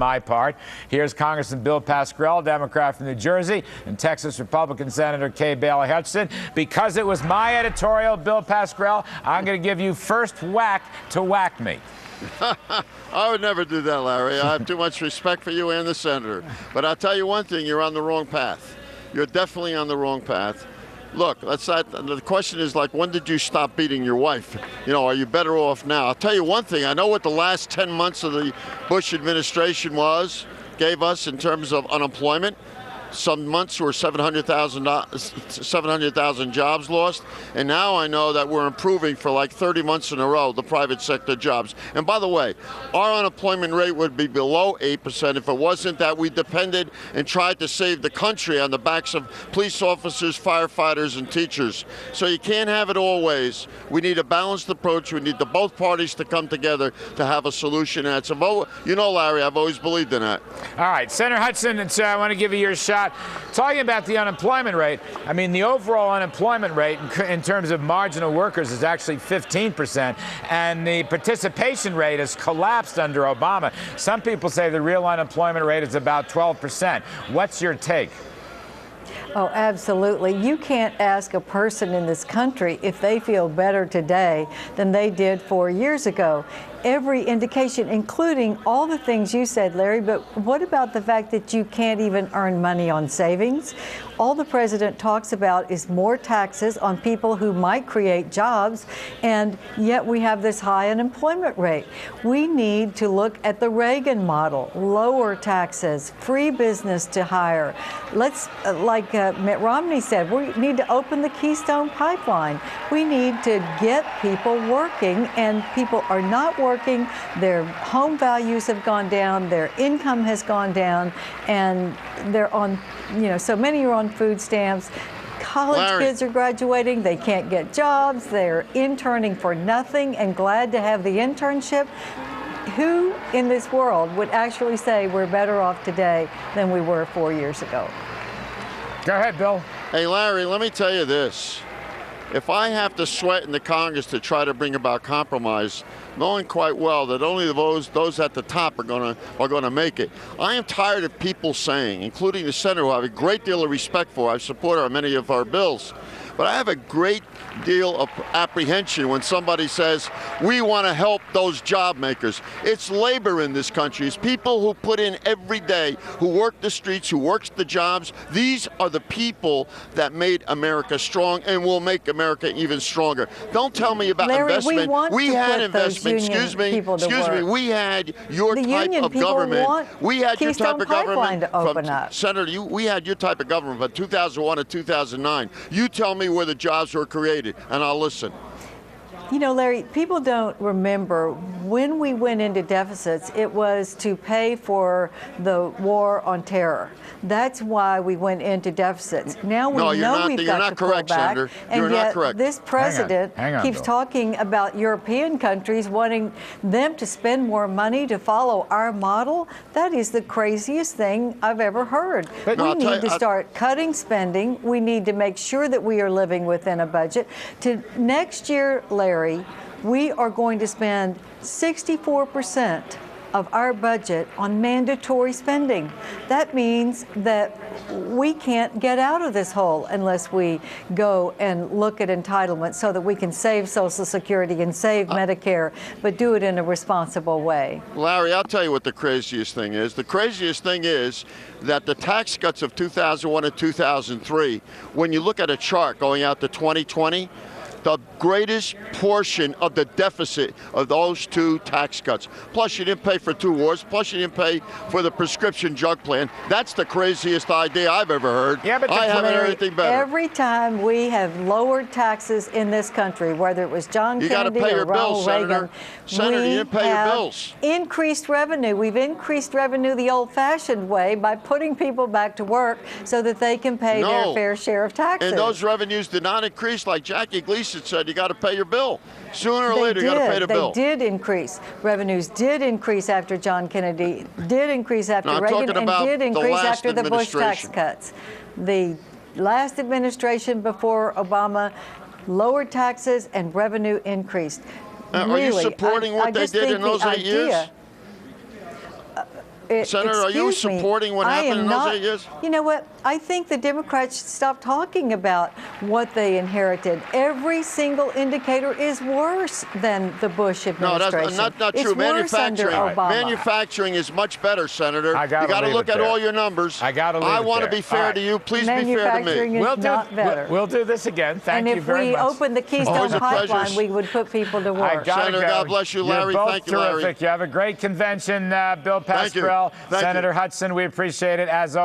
my part. Here's Congressman Bill Pascrell, Democrat from New Jersey, and Texas Republican Senator Kay Bailey Hutchison. Because it was my editorial, Bill Pascrell, I'm going to give you first whack to whack me. I would never do that, Larry. I have too much respect for you and the senator. But I'll tell you one thing, you're on the wrong path. You're definitely on the wrong path. Look, the question is, like, when did you stop beating your wife? You know, are you better off now? I'll tell you one thing. I know what the last 10 months of the Bush administration gave us in terms of unemployment. Some months were 700,000 jobs lost, and now I know that we're improving for like 30 months in a row, the private sector jobs. And by the way, our unemployment rate would be below 8% if it wasn't that we depended and tried to save the country on the backs of police officers, firefighters, and teachers. So you can't have it all ways. We need a balanced approach. We need both parties to come together to have a solution. And it's a vote. You know, Larry, I've always believed in that. All right, Senator Hutchison, I want to give you your shot. Talking about the unemployment rate, I mean, the overall unemployment rate in terms of marginal workers is actually 15%, and the participation rate has collapsed under Obama. Some people say the real unemployment rate is about 12%. What's your take? Oh, absolutely. You can't ask a person in this country if they feel better today than they did 4 years ago. Every indication, including all the things you said, Larry, but what about the fact that you can't even earn money on savings? All the president talks about is more taxes on people who might create jobs, and yet we have this high unemployment rate. We need to look at the Reagan model, lower taxes, free business to hire. Let's, like Mitt Romney said, we need to open the Keystone Pipeline. We need to get people working, and people are not working. Their home values have gone down, their income has gone down, and they're on, so many are on food stamps. College kids are graduating, they can't get jobs, they're interning for nothing and glad to have the internship. Who in this world would actually say we're better off today than we were 4 years ago? Go ahead, Bill. Hey, Larry, let me tell you this. If I have to sweat in the Congress to try to bring about compromise, knowing quite well that only those at the top are going to make it, I am tired of people saying, including the senator, who I have a great deal of respect for, I support her on many of our bills, but I have a great deal of apprehension when somebody says, we want to help those job makers. It's labor in this country. It's people who put in every day, who work the streets, who works the jobs. These are the people that made America strong and will make America even stronger. Don't tell me about Larry, investment. We had investment. Excuse me. We had your type of government. We had your type of government Senator, we had your type of government from 2001 to 2009. You tell me where the jobs were created, and I'll listen. You know, Larry, people don't remember when we went into deficits, it was to pay for the war on terror. That's why we went into deficits. Now we know we've got to pull back, Senator. and yet this president keeps Bill. talking about European countries wanting them to spend more money to follow our model. That is the craziest thing I've ever heard. But we need to start cutting spending. We need to make sure that we are living within a budget. To next year, Larry, we are going to spend 64% of our budget on mandatory spending. That means that we can't get out of this hole unless we go and look at entitlements so that we can save Social Security and save Medicare, but do it in a responsible way. Larry, I'll tell you what the craziest thing is. The craziest thing is that the tax cuts of 2001 and 2003, when you look at a chart going out to 2020, the greatest portion of the deficit of those two tax cuts. Plus, you didn't pay for 2 wars. Plus, you didn't pay for the prescription drug plan. That's the craziest idea I've ever heard. Yeah, but I haven't heard anything better. Every time we have lowered taxes in this country, whether it was John Kennedy or Ronald Reagan, Senator, you didn't pay your bills. Increased revenue. We've increased revenue the old-fashioned way by putting people back to work so that they can pay their fair share of taxes. And those revenues did not increase, like Jackie Gleason said. You got to pay your bill. Sooner or later, you got to pay the bill. They did increase. Revenues did increase after John Kennedy, did increase after Reagan, and did increase after the Bush tax cuts. The last administration before Obama lowered taxes and revenue increased. Are you supporting what they did in those 8 years? Senator, are you excuse me, supporting what I happened am in not, those 8 years? You know what? I think the Democrats should stop talking about what they inherited. Every single indicator is worse than the Bush No, administration. that's not It's true. worse under Obama. Manufacturing is much better, Senator. I gotta you got to leave look it at there. all your numbers. I gotta leave I it want to there. be fair All right. to you. Please be fair to me. Manufacturing is not better. We'll do this again. Thank you And if very we much. open the Keystone Always a pleasure. Pipeline, we would put people to I work. gotta Senator, go. God bless you, Larry. You're both Thank you, Larry. terrific. You have a great convention, Bill Thank you. Pascrell, Thank you. Senator Hutchison. We appreciate it as always.